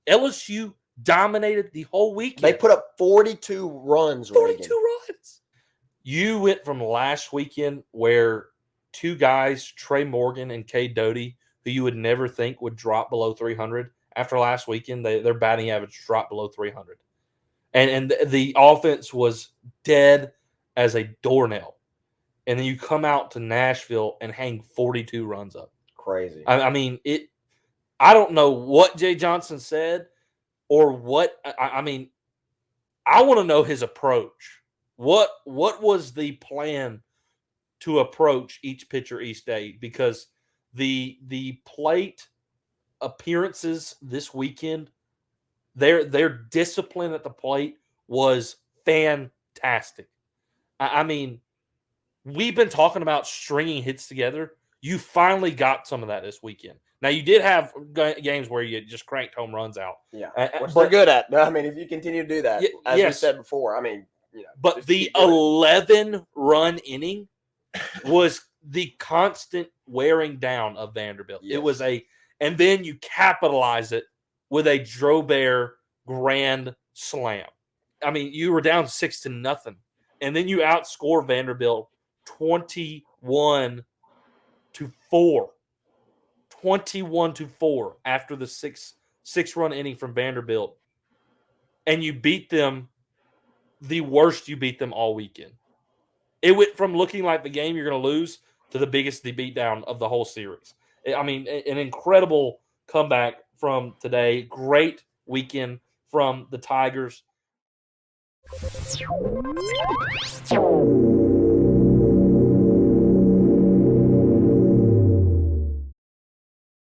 LSU dominated the whole weekend. They put up 42 runs. 42 runs. You went from last weekend where two guys, Trey Morgan and Cade Doty, who you would never think would drop below 300. After last weekend, their batting average dropped below 300. And the offense was dead as a doornail. And then you come out to Nashville and hang 42 runs up. Crazy. I mean, I don't know what Jay Johnson said or what – I mean, I want to know his approach. What was the plan to approach each pitcher each day? Because the plate appearances this weekend, their discipline at the plate was fantastic. I mean, we've been talking about stringing hits together. You finally got some of that this weekend. Now, you did have games where you just cranked home runs out. Yeah, which they're good at. I mean, if you continue to do that, as we said before, I mean, but the 11-run inning was the constant wearing down of Vanderbilt. Yes. It was and then you capitalize it with a Drobert grand slam. I mean, you were down 6-0, and then you outscore Vanderbilt 21-4. 21-4 after the six-run inning from Vanderbilt, and you beat them the worst you beat them all weekend. It went from looking like the game you're going to lose to the biggest beatdown of the whole series. I mean, an incredible comeback from today. Great weekend from the Tigers.